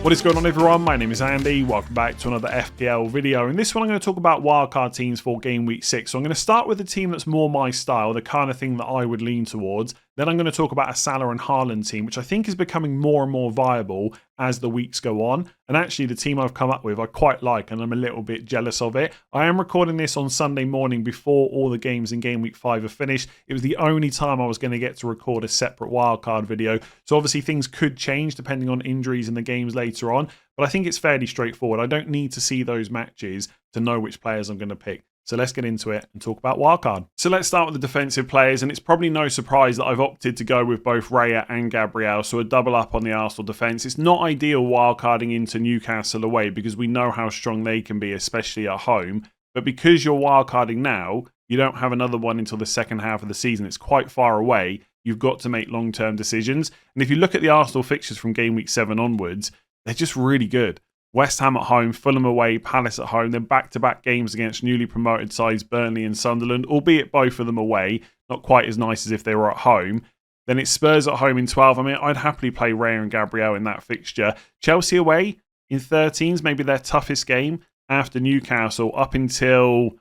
What is going on, everyone? My name is Andy. Welcome back to another FPL video. In this one, I'm going to talk about wildcard teams for Game Week 6. So I'm going to start with a team that's more my style, the kind of thing that I would lean towards. Then I'm going to talk about a Salah and Haaland team, which I think is becoming more and more viable as the weeks go on. And actually, the team I've come up with, I quite like, and I'm a little bit jealous of it. I am recording this on Sunday morning before all the games in Game Week 5 are finished. It was the only time I was going to get to record a separate wildcard video. So obviously, things could change depending on injuries in the games later on. But I think it's fairly straightforward. I don't need to see those matches to know which players I'm going to pick. So let's get into it and talk about wildcard. So let's start with the defensive players, and it's probably no surprise that I've opted to go with both Raya and Gabriel, so a double up on the Arsenal defence. It's not ideal wildcarding into Newcastle away because we know how strong they can be, especially at home. But because you're wildcarding now, you don't have another one until the second half of the season. It's quite far away. You've got to make long-term decisions. And if you look at the Arsenal fixtures from Game Week 7 onwards, they're just really good. West Ham at home, Fulham away, Palace at home, then back-to-back games against newly promoted sides Burnley and Sunderland, albeit both of them away, not quite as nice as if they were at home. Then it's Spurs at home in 12. I mean, I'd happily play Raya and Gabriel in that fixture. Chelsea away in 13s, maybe their toughest game after Newcastle, up until,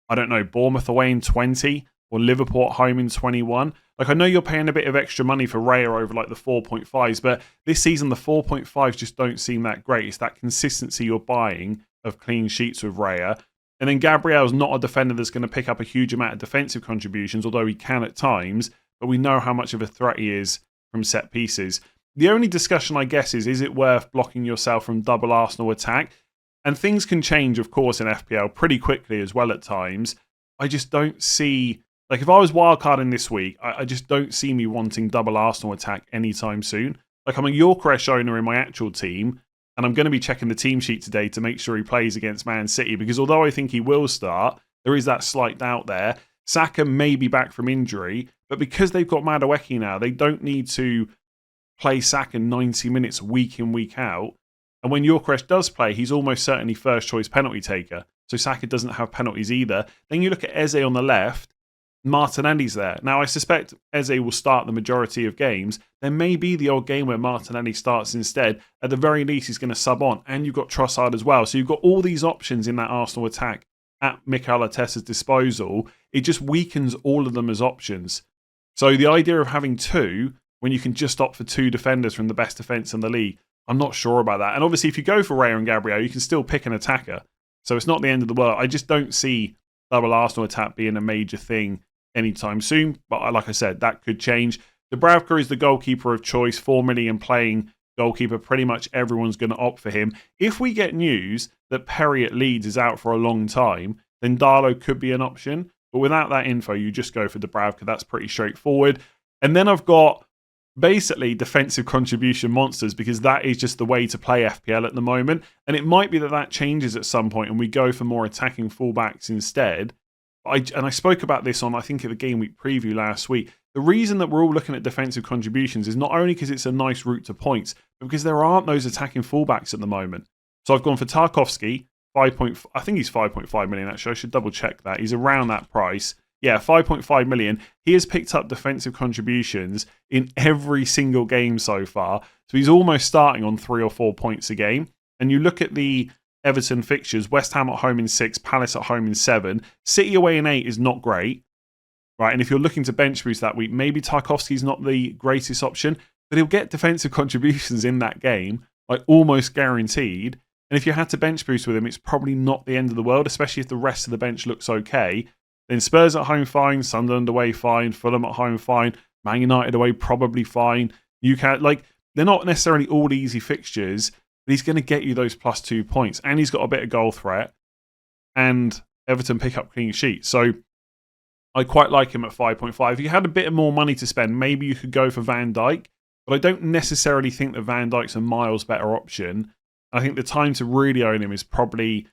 I don't know, Bournemouth away in 20 or Liverpool at home in 21. Like, I know you're paying a bit of extra money for Raya over like the 4.5s, but this season the 4.5s just don't seem that great. It's that consistency you're buying of clean sheets with Raya. And then Gabriel's not a defender that's going to pick up a huge amount of defensive contributions, although he can at times, but we know how much of a threat he is from set pieces. The only discussion, I guess, is it worth blocking yourself from double Arsenal attack? And things can change, of course, in FPL pretty quickly as well at times. I just don't see... Like, if I was wildcarding this week, I just don't see me wanting double Arsenal attack anytime soon. Like, I'm a Yorkeresh owner in my actual team, and I'm going to be checking the team sheet today to make sure he plays against Man City, because although I think he will start, there is that slight doubt there. Saka may be back from injury, but because they've got Madueke now, they don't need to play Saka 90 minutes week in, week out. And when Yorkeresh does play, he's almost certainly first choice penalty taker. So Saka doesn't have penalties either. Then you look at Eze on the left, Martinelli's there. Now, I suspect Eze will start the majority of games. There may be the odd game where Martinelli starts instead. At the very least, he's going to sub on. And you've got Trossard as well. So you've got all these options in that Arsenal attack at Mikel Arteta's disposal. It just weakens all of them as options. So the idea of having two, when you can just opt for two defenders from the best defence in the league, I'm not sure about that. And obviously, if you go for Raya and Gabriel, you can still pick an attacker. So it's not the end of the world. I just don't see double Arsenal attack being a major thing anytime soon, but like I said, that could change. Dubravka is the goalkeeper of choice, 4 million playing goalkeeper. Pretty much everyone's going to opt for him. If we get news that Perry at Leeds is out for a long time, then Darlow could be an option. But without that info, you just go for Dubravka. That's pretty straightforward. And then I've got basically defensive contribution monsters, because that is just the way to play FPL at the moment. And it might be that that changes at some point and we go for more attacking fullbacks instead. I spoke about this on, I think, at the Game Week preview last week. The reason that we're all looking at defensive contributions is not only because it's a nice route to points, but because there aren't those attacking fullbacks at the moment. So I've gone for Tarkowski, I think he's 5.5 million actually. I should double check that. He's around that price. Yeah, 5.5 million. He has picked up defensive contributions in every single game so far. So he's almost starting on 3 or 4 points a game. And you look at the Everton fixtures, West Ham at home in 6, Palace at home in 7. City away in 8 is not great, right? And if you're looking to bench boost that week, maybe Tarkowski's not the greatest option, but he'll get defensive contributions in that game, like almost guaranteed. And if you had to bench boost with him, it's probably not the end of the world, especially if the rest of the bench looks okay. Then Spurs at home fine, Sunderland away fine, Fulham at home fine, Man United away probably fine. Like, they're not necessarily all easy fixtures, but he's going to get you those plus 2 points. And he's got a bit of goal threat. And Everton pick up clean sheets. So I quite like him at 5.5. If you had a bit more money to spend, maybe you could go for Van Dijk. But I don't necessarily think that Van Dijk's a miles better option. I think the time to really own him is probably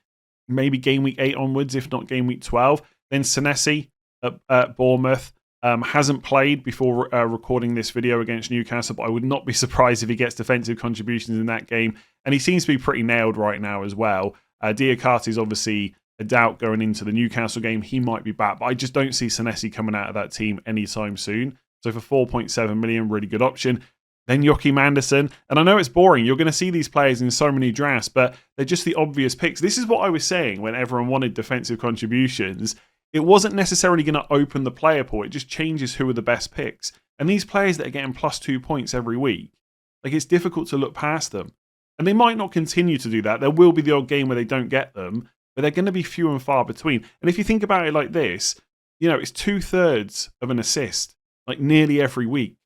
maybe Game Week 8 onwards, if not Game Week 12. Then Senesi at Bournemouth. Hasn't played before recording this video against Newcastle, but I would not be surprised if he gets defensive contributions in that game. And he seems to be pretty nailed right now as well. Diakate is obviously a doubt going into the Newcastle game. He might be back, but I just don't see Senesi coming out of that team anytime soon. So for 4.7 million, really good option. then Joachim Andersen. And I know it's boring. You're going to see these players in so many drafts, but they're just the obvious picks. This is what I was saying when everyone wanted defensive contributions. It wasn't necessarily going to open the player pool. It just changes who are the best picks. And these players that are getting +2 points every week, like, it's difficult to look past them. And they might not continue to do that. There will be the odd game where they don't get them, but they're going to be few and far between. And if you think about it like this, it's 2/3 of an assist, like nearly every week,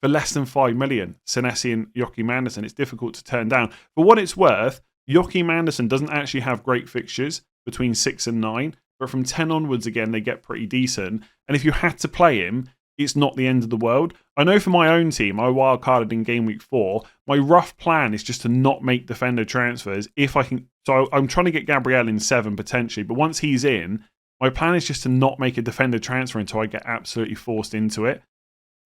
for less than 5 million. Senesi and Joachim Andersen, it's difficult to turn down. For what it's worth, Joachim Andersen doesn't actually have great fixtures between 6 and 9, but from 10 onwards, again, they get pretty decent. And if you had to play him, it's not the end of the world. I know for my own team, I wildcarded in game week 4. My rough plan is just to not make defender transfers if I can. So I'm trying to get Gabriel in 7 potentially, but once he's in, my plan is just to not make a defender transfer until I get absolutely forced into it.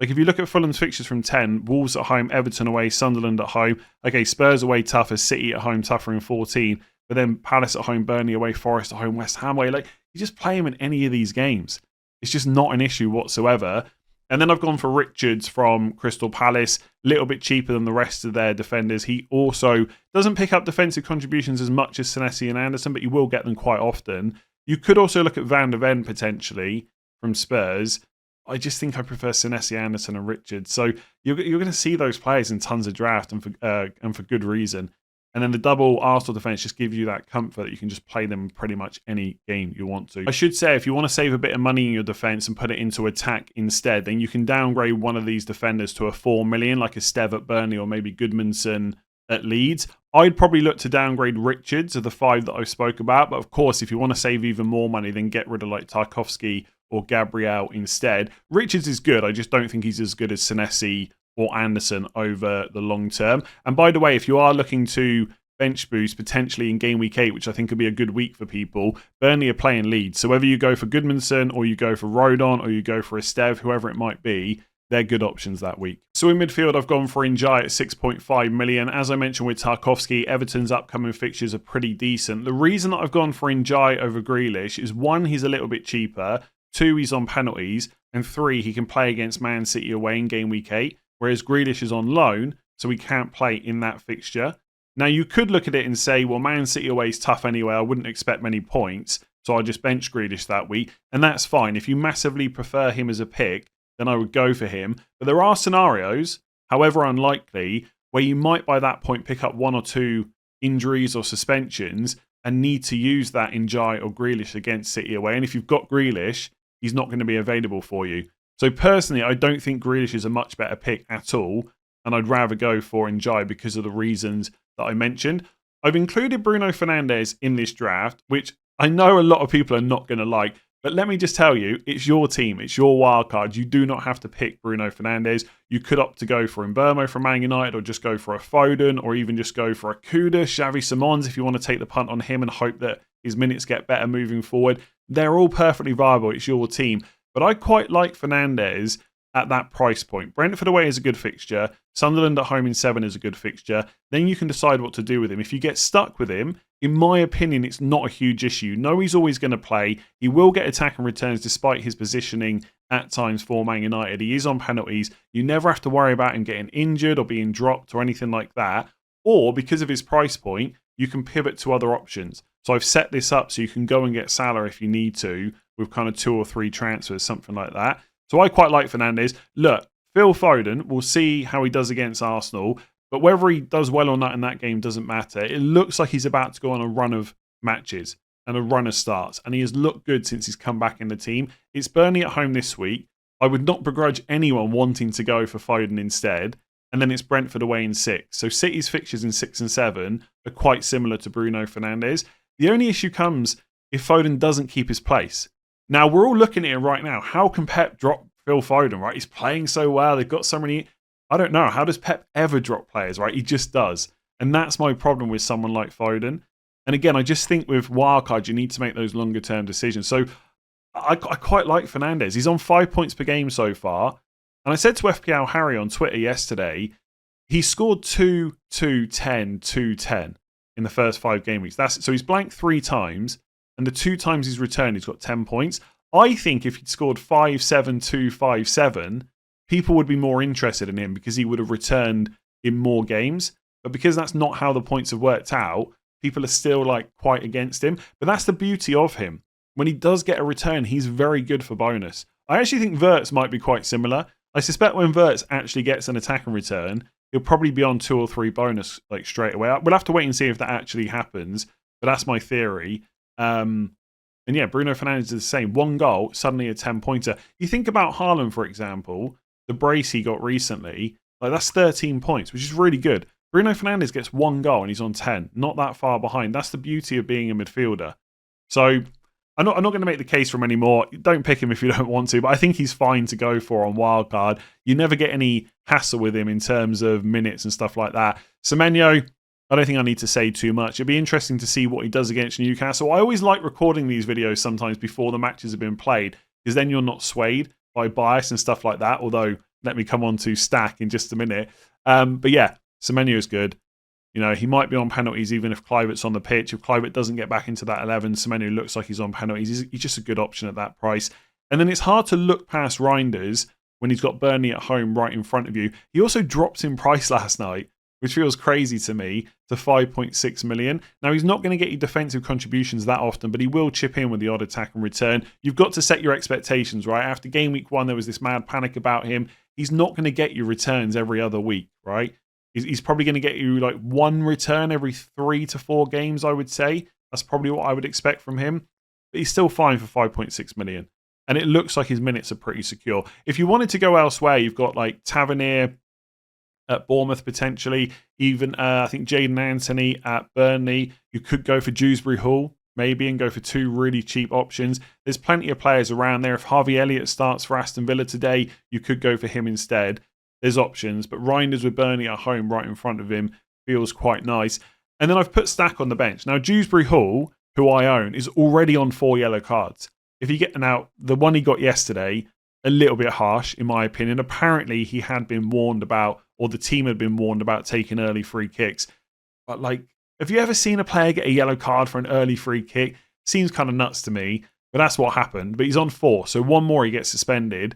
Like, if you look at Fulham's fixtures from 10, Wolves at home, Everton away, Sunderland at home. Okay, Spurs away tougher, City at home tougher in 14. But then Palace at home, Burnley away, Forest at home, West Ham away. Like, you just play him in any of these games. It's just not an issue whatsoever. And then I've gone for Richards from Crystal Palace, a little bit cheaper than the rest of their defenders. He also doesn't pick up defensive contributions as much as Senesi and Andersen, but you will get them quite often. You could also look at Van der Ven potentially from Spurs. I just think I prefer Senesi, Andersen and Richards. So you're going to see those players in tons of draft and for good reason. And then the double Arsenal defence just gives you that comfort that you can just play them in pretty much any game you want to. I should say, if you want to save a bit of money in your defence and put it into attack instead, then you can downgrade one of these defenders to a 4 million, like a Stev at Burnley or maybe Goodmanson at Leeds. I'd probably look to downgrade Richards of the 5 that I spoke about. But of course, if you want to save even more money, then get rid of like Tarkowski or Gabriel instead. Richards is good. I just don't think he's as good as Senesi or Andersen over the long term. And by the way, if you are looking to bench boost potentially in game week 8, which I think could be a good week for people, Burnley are playing Leeds. So whether you go for Goodmanson or you go for Rodon or you go for Estev, whoever it might be, they're good options that week. So in midfield, I've gone for Njai at 6.5 million. As I mentioned with Tarkowski, Everton's upcoming fixtures are pretty decent. The reason that I've gone for Njai over Grealish is 1, he's a little bit cheaper, 2, he's on penalties, and 3, he can play against Man City away in game week 8. Whereas Grealish is on loan, so he can't play in that fixture. Now, you could look at it and say, well, Man City away is tough anyway. I wouldn't expect many points, so I'll just bench Grealish that week. And that's fine. If you massively prefer him as a pick, then I would go for him. But there are scenarios, however unlikely, where you might by that point pick up 1 or 2 injuries or suspensions and need to use that Njai or Grealish against City away. And if you've got Grealish, he's not going to be available for you. So personally, I don't think Grealish is a much better pick at all, and I'd rather go for Njai because of the reasons that I mentioned. I've included Bruno Fernandes in this draft, which I know a lot of people are not going to like, but let me just tell you, it's your team, it's your wildcard. You do not have to pick Bruno Fernandes. You could opt to go for Mbeumo from Man United, or just go for a Foden, or even just go for a Kudus, Xavi Simons if you want to take the punt on him and hope that his minutes get better moving forward. They're all perfectly viable. It's your team. But I quite like Fernandes at that price point. Brentford away is a good fixture. Sunderland at home in 7 is a good fixture. Then you can decide what to do with him. If you get stuck with him, in my opinion, it's not a huge issue. No, he's always going to play. He will get attack and returns despite his positioning at times for Man United. He is on penalties. You never have to worry about him getting injured or being dropped or anything like that. Or because of his price point, you can pivot to other options. So I've set this up so you can go and get Salah if you need to, with kind of 2 or 3 transfers, something like that. So I quite like Fernandes. Look, Phil Foden, we'll see how he does against Arsenal, but whether he does well or not in that game doesn't matter. It looks like he's about to go on a run of matches and a run of starts, and he has looked good since he's come back in the team. It's Burnley at home this week. I would not begrudge anyone wanting to go for Foden instead, and then it's Brentford away in 6. So City's fixtures in 6 and 7 are quite similar to Bruno Fernandes. The only issue comes if Foden doesn't keep his place. Now, we're all looking at it right now. How can Pep drop Phil Foden, right? He's playing so well. They've got so many... I don't know. How does Pep ever drop players, right? He just does. And that's my problem with someone like Foden. And again, I just think with wildcard, you need to make those longer-term decisions. So I quite like Fernandes. He's on 5 points per game so far. And I said to FPL Harry on Twitter yesterday, he scored 2, 2, 10, 2, 10 in the first 5 game weeks. So he's blanked 3 times. And the 2 times he's returned, he's got 10 points. I think if he'd scored 5, 7, 2, 5, 7, people would be more interested in him because he would have returned in more games. But because that's not how the points have worked out, people are still like quite against him. But that's the beauty of him. When he does get a return, he's very good for bonus. I actually think Wirtz might be quite similar. I suspect when Wirtz actually gets an attack and return, he'll probably be on 2 or 3 bonus like straight away. We'll have to wait and see if that actually happens, but that's my theory. And yeah, Bruno Fernandes is the same. 1 goal, suddenly a 10-pointer. You think about Haaland, for example, the brace he got recently, like that's 13 points, which is really good. Bruno Fernandes gets 1 goal and he's on 10, not that far behind. That's the beauty of being a midfielder. So I'm not going to make the case for him anymore. Don't pick him if you don't want to, but I think he's fine to go for on wildcard. You never get any hassle with him in terms of minutes and stuff like that. Semenyo, I don't think I need to say too much. It'd be interesting to see what he does against Newcastle. I always like recording these videos sometimes before the matches have been played, because then you're not swayed by bias and stuff like that, although let me come on to Stack in just a minute. But yeah, Semenyo is good. You know, he might be on penalties even if Kluivert's on the pitch. If Kluivert doesn't get back into that 11, Semenyo looks like he's on penalties. He's just a good option at that price. And then it's hard to look past Reinders when he's got Burnley at home right in front of you. He also dropped in price last night, which feels crazy to me, to 5.6 million. Now, he's not going to get you defensive contributions that often, but he will chip in with the odd attack and return. You've got to set your expectations, right? After game week 1, there was this mad panic about him. He's not going to get you returns every other week, right? He's probably going to get you like 1 return every 3 to 4 games, I would say. That's probably what I would expect from him. But he's still fine for 5.6 million. And it looks like his minutes are pretty secure. If you wanted to go elsewhere, you've got like Tavernier at Bournemouth potentially. Even, I think, Jadon Anthony at Burnley. You could go for Dewsbury Hall, maybe, and go for 2 really cheap options. There's plenty of players around there. If Harvey Elliott starts for Aston Villa today, you could go for him instead. There's options, but Reinders with Burnley at home right in front of him feels quite nice. And then I've put Stack on the bench. Now, Dewsbury Hall, who I own, is already on 4 yellow cards. If you get now, the one he got yesterday, a little bit harsh, in my opinion. Apparently, he had been warned about, or the team had been warned about taking early free kicks. But like, have you ever seen a player get a yellow card for an early free kick? Seems kind of nuts to me, but that's what happened. But he's on 4, so 1 more he gets suspended.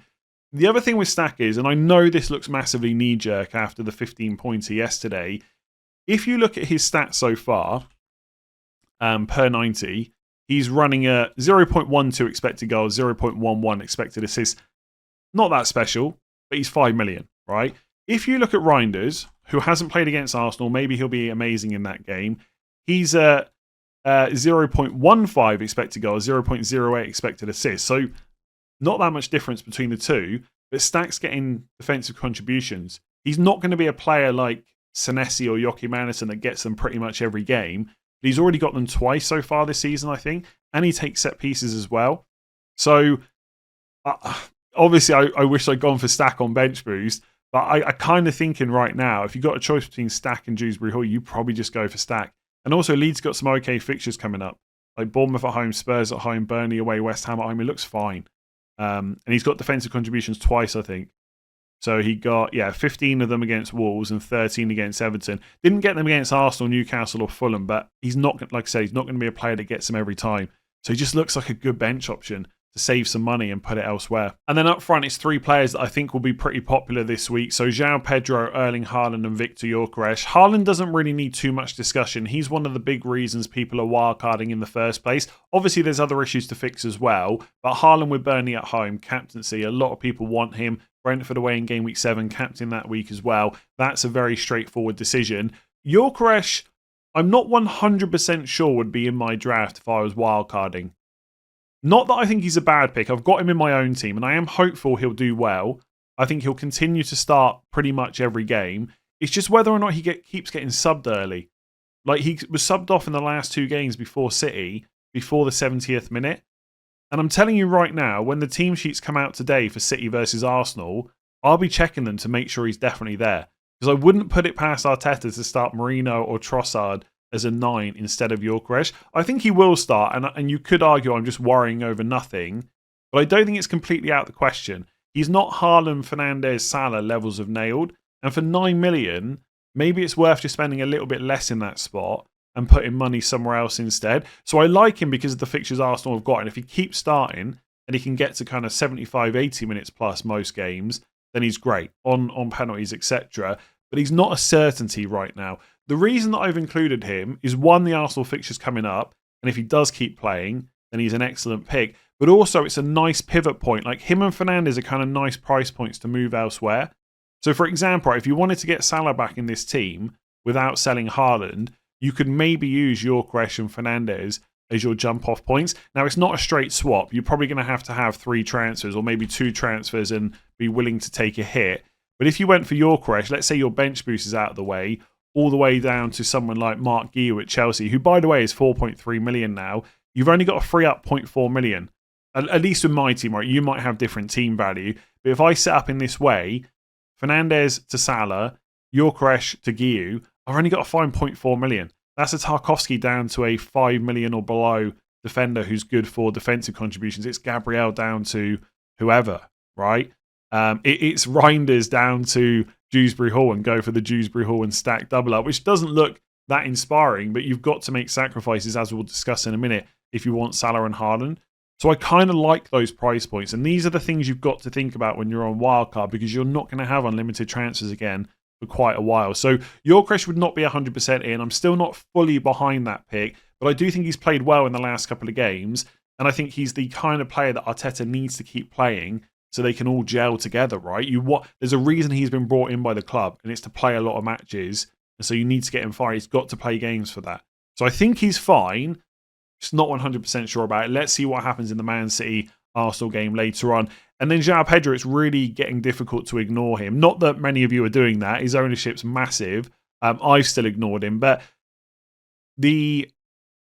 The other thing with Stack is, and I know this looks massively knee-jerk after the 15-pointer yesterday, if you look at his stats so far, per 90, he's running a 0.12 expected goals, 0.11 expected assists. Not that special, but he's 5 million, right? If you look at Reinders, who hasn't played against Arsenal, maybe he'll be amazing in that game. He's a 0.15 expected goals, 0.08 expected assists. So not that much difference between the two, but Stack's getting defensive contributions. He's not going to be a player like Senesi or Joachim Andersen that gets them pretty much every game. But he's already got them twice so far this season, I think, and he takes set pieces as well. So, obviously, I wish I'd gone for Stack on bench boost, but I kind of thinking right now, if you've got a choice between Stack and Dewsbury Hall, you probably just go for Stack. And also, Leeds got some okay fixtures coming up, like Bournemouth at home, Spurs at home, Burnley away, West Ham at home. It looks fine. And he's got defensive contributions twice, I think. So he got, 15 of them against Wolves and 13 against Everton. Didn't get them against Arsenal, Newcastle or Fulham, but he's not, like I say, he's not going to be a player that gets them every time. So he just looks like a good bench option to save some money and put it elsewhere. And then up front, it's 3 players that I think will be pretty popular this week. So João Pedro, Erling Haaland and Victor Gyökeres. Haaland doesn't really need too much discussion. He's one of the big reasons people are wildcarding in the first place. Obviously, there's other issues to fix as well. But Haaland with Burnley at home, captaincy, a lot of people want him. Brentford away in game week 7, captain that week as well. That's a very straightforward decision. Gyökeres, I'm not 100% sure would be in my draft if I was wildcarding. Not that I think he's a bad pick. I've got him in my own team, and I am hopeful he'll do well. I think he'll continue to start pretty much every game. It's just whether or not he keeps getting subbed early. Like, he was subbed off in the last 2 games before City, before the 70th minute. And I'm telling you right now, when the team sheets come out today for City versus Arsenal, I'll be checking them to make sure he's definitely there. Because I wouldn't put it past Arteta to start Marino or Trossard as a 9 instead of Gyökeres. I think he will start, and you could argue I'm just worrying over nothing, but I don't think it's completely out of the question. He's not Haaland, Fernandes, Salah levels of nailed, and for 9 million, maybe it's worth just spending a little bit less in that spot and putting money somewhere else instead. So I like him because of the fixtures Arsenal have got, and if he keeps starting and he can get to kind of 75, 80 minutes plus most games, then he's great on penalties, etc. But he's not a certainty right now. The reason that I've included him is, one, the Arsenal fixture's coming up, and if he does keep playing, then he's an excellent pick. But also, it's a nice pivot point. Like, him and Fernandes are kind of nice price points to move elsewhere. So, for example, if you wanted to get Salah back in this team without selling Haaland, you could maybe use Gyökeres and Fernandes as your jump-off points. Now, it's not a straight swap. You're probably going to have 3 transfers or maybe 2 transfers and be willing to take a hit. But if you went for Gyökeres, let's say your bench boost is out of the way, all the way down to someone like Mark Guiu at Chelsea, who, by the way, is 4.3 million now, you've only got to free up 0.4 million. At least with my team, right? You might have different team value. But if I set up in this way, Fernandes to Salah, Gyökeres to Guiu, I've only got to find 0.4 million. That's a Tarkowski down to a 5 million or below defender who's good for defensive contributions. It's Gabriel down to whoever, right? It's Reinders down to Dewsbury Hall and go for the Dewsbury Hall and stack double up, which doesn't look that inspiring, but you've got to make sacrifices, as we'll discuss in a minute, if you want Salah and Haaland. So I kind of like those price points. And these are the things you've got to think about when you're on Wildcard, because you're not going to have unlimited transfers again for quite a while. So Gyökeres would not be 100% in. I'm still not fully behind that pick, but I do think he's played well in the last couple of games. And I think he's the kind of player that Arteta needs to keep playing so they can all gel together, right? There's a reason he's been brought in by the club, and it's to play a lot of matches. And so you need to get him fired. He's got to play games for that. So I think he's fine. Just not 100% sure about it. Let's see what happens in the Man City Arsenal game later on. And then João Pedro, it's really getting difficult to ignore him. Not that many of you are doing that. His ownership's massive. I've still ignored him. But the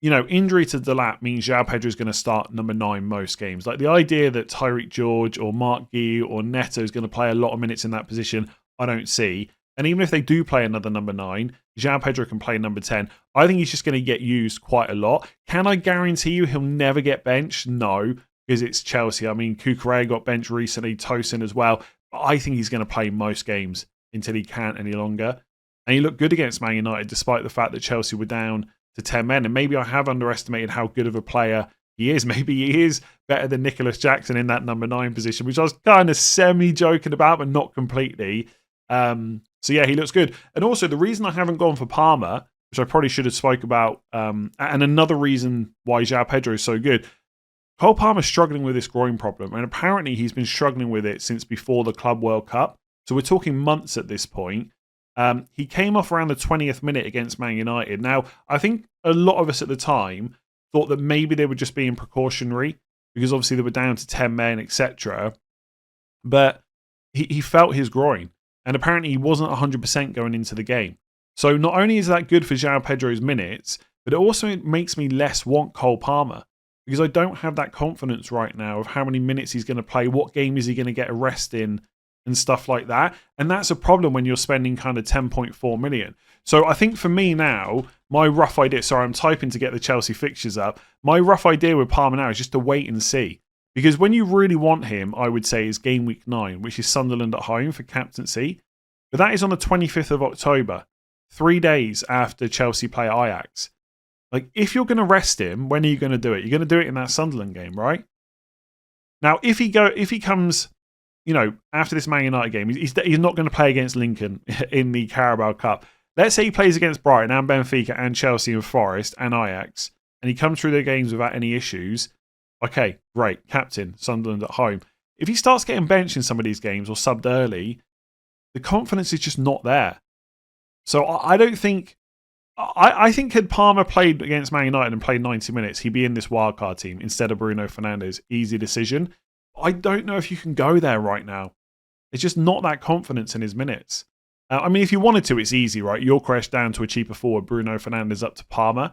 injury to Delap means João Pedro is going to start number 9 most games. Like, the idea that Tyreek George or Mark Guiu or Neto is going to play a lot of minutes in that position, I don't see. And even if they do play another number 9, João Pedro can play number 10. I think he's just going to get used quite a lot. Can I guarantee you he'll never get benched? No, because it's Chelsea. I mean, Cucurella got benched recently, Tosin as well. But I think he's going to play most games until he can't any longer. And he looked good against Man United, despite the fact that Chelsea were down to 10 men. And maybe I have underestimated how good of a player he is. Maybe he is better than Nicholas Jackson in that number 9 position, which I was kind of semi-joking about, but not completely. So yeah, he looks good. And also, the reason I haven't gone for Palmer, which I probably should have spoke about, and another reason why João Pedro is so good, Cole Palmer's struggling with this groin problem, and apparently he's been struggling with it since before the Club World Cup. So we're talking months at this point. He came off around the 20th minute against Man United. Now, I think a lot of us at the time thought that maybe they were just being precautionary, because obviously they were down to 10 men, etc. But he felt his groin. And apparently he wasn't 100% going into the game. So not only is that good for João Pedro's minutes, but it also makes me less want Cole Palmer, because I don't have that confidence right now of how many minutes he's going to play, what game is he going to get a rest in, and stuff like that. And that's a problem when you're spending kind of 10.4 million. So I think for me now, my rough idea, sorry, I'm typing to get the Chelsea fixtures up. My rough idea with Palmer now is just to wait and see. Because when you really want him, I would say, is game week 9, which is Sunderland at home for captaincy. But that is on the 25th of October, 3 days after Chelsea play Ajax. Like, if you're going to rest him, when are you going to do it? You're going to do it in that Sunderland game, right? Now, if he comes, after this Man United game, he's not going to play against Lincoln in the Carabao Cup. Let's say he plays against Brighton and Benfica and Chelsea and Forest and Ajax, and he comes through their games without any issues. Okay, great, captain, Sunderland at home. If he starts getting benched in some of these games or subbed early, the confidence is just not there. So I don't think... I think had Palmer played against Man United and played 90 minutes, he'd be in this wildcard team instead of Bruno Fernandes. Easy decision. I don't know if you can go there right now. It's just not that confidence in his minutes. I mean, if you wanted to, it's easy, right? Gyökeres down to a cheaper forward, Bruno Fernandes up to Palmer.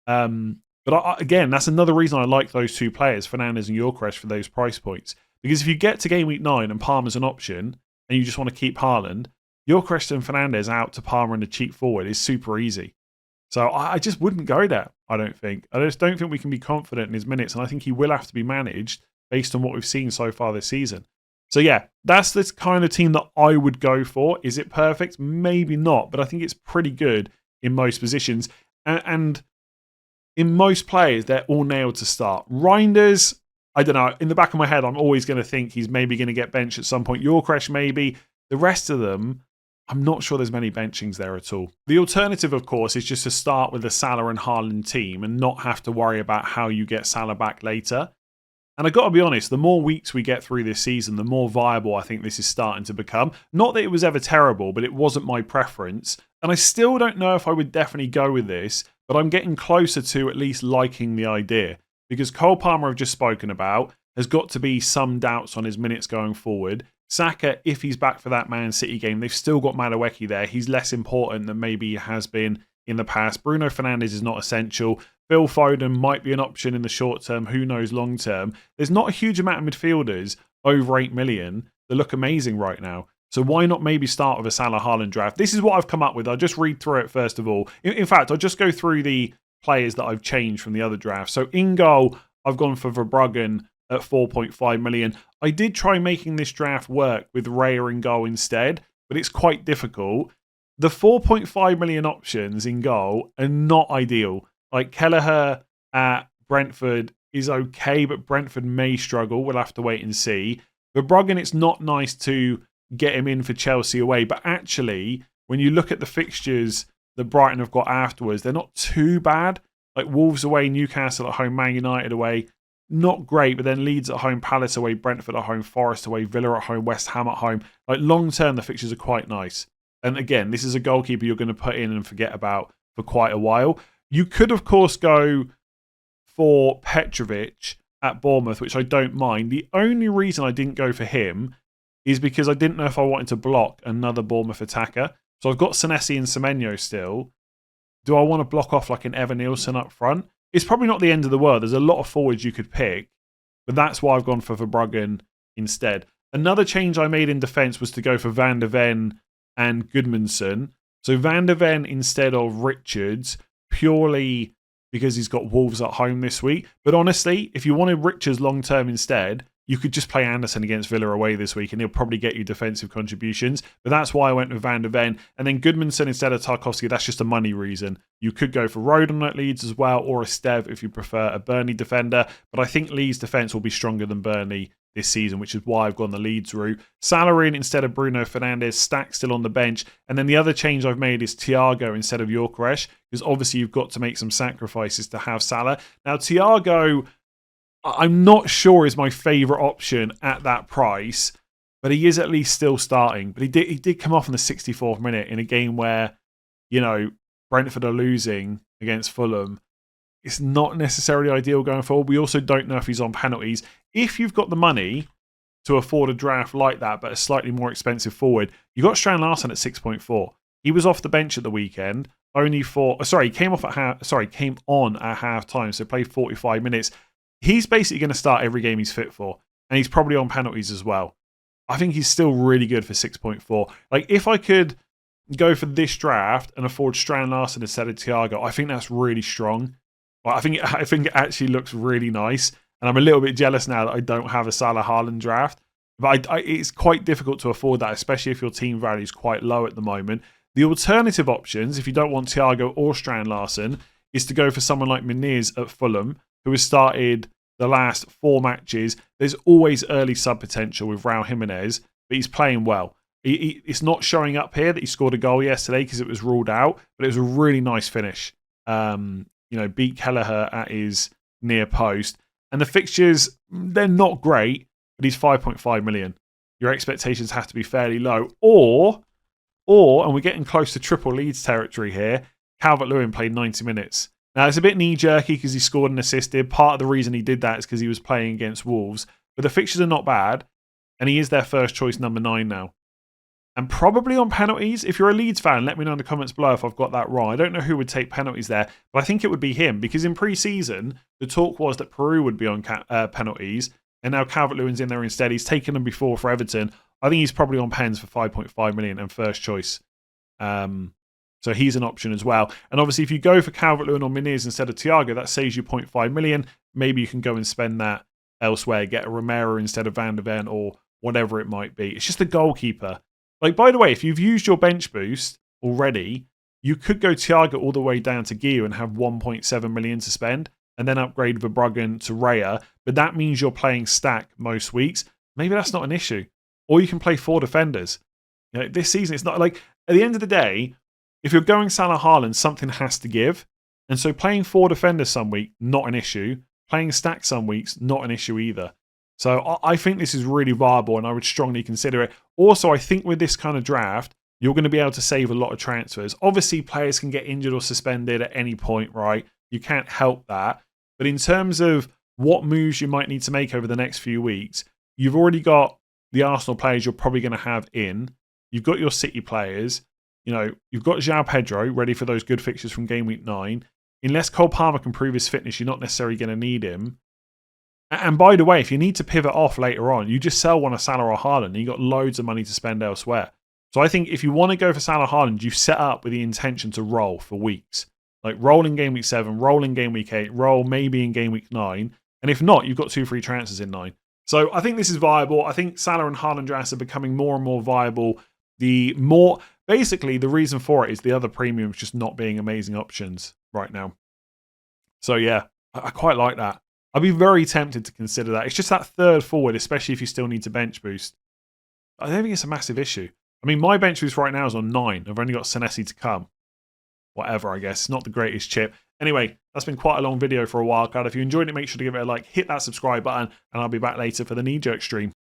But again, that's another reason I like those two players, Fernandes and Gyökeres, for those price points. Because if you get to game week 9 and Palmer's an option, and you just want to keep Haaland, Gyökeres and Fernandes out to Palmer and a cheap forward is super easy. So I just wouldn't go there, I don't think. I just don't think we can be confident in his minutes, and I think he will have to be managed based on what we've seen so far this season. So yeah, that's the kind of team that I would go for. Is it perfect? Maybe not, but I think it's pretty good in most positions. And in most players, they're all nailed to start. Reinders, I don't know. In the back of my head, I'm always going to think he's maybe going to get benched at some point. Yorkresh, maybe. The rest of them, I'm not sure there's many benchings there at all. The alternative, of course, is just to start with the Salah and Haaland team and not have to worry about how you get Salah back later. And I've got to be honest, the more weeks we get through this season, the more viable I think this is starting to become. Not that it was ever terrible, but it wasn't my preference. And I still don't know if I would definitely go with this, but I'm getting closer to at least liking the idea. Because Cole Palmer, I've just spoken about, has got to be some doubts on his minutes going forward. Saka, if he's back for that Man City game, they've still got Madueke there. He's less important than maybe he has been in the past. Bruno Fernandes is not essential. Phil Foden might be an option in the short term. Who knows long term? There's not a huge amount of midfielders over 8 million that look amazing right now. So why not maybe start with a Salah Haaland draft? This is what I've come up with. I'll just read through it first of all. In fact, I'll just go through the players that I've changed from the other draft. So in goal, I've gone for Verbruggen at 4.5 million. I did try making this draft work with Raya in goal instead, but it's quite difficult. The 4.5 million options in goal are not ideal. Like Kelleher at Brentford is okay, but Brentford may struggle. We'll have to wait and see. Verbruggen, it's not nice to get him in for Chelsea away, but actually, when you look at the fixtures that Brighton have got afterwards, they're not too bad. Like Wolves away, Newcastle at home, Man United away, not great, but then Leeds at home, Palace away, Brentford at home, Forest away, Villa at home, West Ham at home. Like long term, the fixtures are quite nice. And again, this is a goalkeeper you're going to put in and forget about for quite a while. You could, of course, go for Petrovic at Bournemouth, which I don't mind. The only reason I didn't go for him is because I didn't know if I wanted to block another Bournemouth attacker. So I've got Senesi and Semenyo still. Do I want to block off like an Evan Nielsen up front? It's probably not the end of the world. There's a lot of forwards you could pick, but that's why I've gone for Verbruggen instead. Another change I made in defence was to go for Van der Ven and Goodmanson. So Van der Ven instead of Richards, purely because he's got Wolves at home this week. But honestly, if you wanted Richards long term instead, you could just play Anderson against Villa away this week and he'll probably get you defensive contributions. But that's why I went with Van der Ven. And then Goodmanson instead of Tarkowski, that's just a money reason. You could go for Rodon at Leeds as well, or a Stev if you prefer a Burnley defender. But I think Leeds' defence will be stronger than Burnley this season, which is why I've gone the Leeds route. Salah in instead of Bruno Fernandes, Stack still on the bench. And then the other change I've made is Thiago instead of Yorkresh, because obviously you've got to make some sacrifices to have Salah. Now, Thiago, I'm not sure is my favourite option at that price, but he is at least still starting. But he did come off in the 64th minute in a game where, you know, Brentford are losing against Fulham. It's not necessarily ideal going forward. We also don't know if he's on penalties. If you've got the money to afford a draft like that, but a slightly more expensive forward, you've got Strand Larsen at 6.4. He was off the bench at the weekend, only for came on at half time, so played 45 minutes. He's basically going to start every game he's fit for, and he's probably on penalties as well. I think he's still really good for 6.4. Like, if I could go for this draft and afford Strand Larsen instead of Thiago, I think that's really strong. I think it actually looks really nice, and I'm a little bit jealous now that I don't have a Salah Haaland draft. But it's quite difficult to afford that, especially if your team value is quite low at the moment. The alternative options, if you don't want Thiago or Strand Larsen, is to go for someone like Muniz at Fulham, who has started the last 4 matches. There's always early sub potential with Raul Jimenez, but he's playing well. It's not showing up here that he scored a goal yesterday because it was ruled out, but it was a really nice finish. Beat Kelleher at his near post. And the fixtures, they're not great, but he's 5.5 million. Your expectations have to be fairly low. Or, and we're getting close to triple Leeds territory here, Calvert-Lewin played 90 minutes. Now, it's a bit knee-jerky because he scored and assisted. Part of the reason he did that is because he was playing against Wolves. But the fixtures are not bad, and he is their first choice number 9 now. And probably on penalties. If you're a Leeds fan, let me know in the comments below if I've got that wrong. I don't know who would take penalties there, but I think it would be him, because in pre-season, the talk was that Peru would be on penalties, and now Calvert-Lewin's in there instead. He's taken them before for Everton. I think he's probably on pens for 5.5 million and first choice. So he's an option as well. And obviously, if you go for Calvert-Lewin or Muniz instead of Thiago, that saves you 0.5 million. Maybe you can go and spend that elsewhere. Get a Romero instead of Van der Ven or whatever it might be. It's just a goalkeeper. Like, by the way, if you've used your bench boost already, you could go Thiago all the way down to Gio and have 1.7 million to spend. and then upgrade Verbruggen to Raya, but that means you're playing stack most weeks. Maybe that's not an issue. Or you can play 4 defenders. You know, this season, it's not like, at the end of the day, if you're going Salah Haaland, something has to give. And so playing 4 defenders some week, not an issue. Playing stack some weeks, not an issue either. So I think this is really viable and I would strongly consider it. Also, I think with this kind of draft, you're going to be able to save a lot of transfers. Obviously, players can get injured or suspended at any point, right? You can't help that. But in terms of what moves you might need to make over the next few weeks, you've already got the Arsenal players you're probably going to have in. You've got your City players. You know, you've got João Pedro ready for those good fixtures from Game Week 9. Unless Cole Palmer can prove his fitness, you're not necessarily going to need him. And by the way, if you need to pivot off later on, you just sell one of Salah or Haaland and you've got loads of money to spend elsewhere. So I think if you want to go for Salah Haaland, you've set up with the intention to roll for weeks. Like roll in Game Week 7, roll in Game Week 8, roll maybe in Game Week 9. And if not, you've got 2 free transfers in 9. So I think this is viable. I think Salah and Haaland drafts are becoming more and more viable. Basically, the reason for it is the other premiums just not being amazing options right now. So yeah, I quite like that. I'd be very tempted to consider that. It's just that third forward, especially if you still need to bench boost. I don't think it's a massive issue. I mean, my bench boost right now is on 9. I've only got Senesi to come. Whatever, I guess. It's not the greatest chip. Anyway, that's been quite a long video for a wildcard. If you enjoyed it, make sure to give it a like, hit that subscribe button, and I'll be back later for the knee-jerk stream.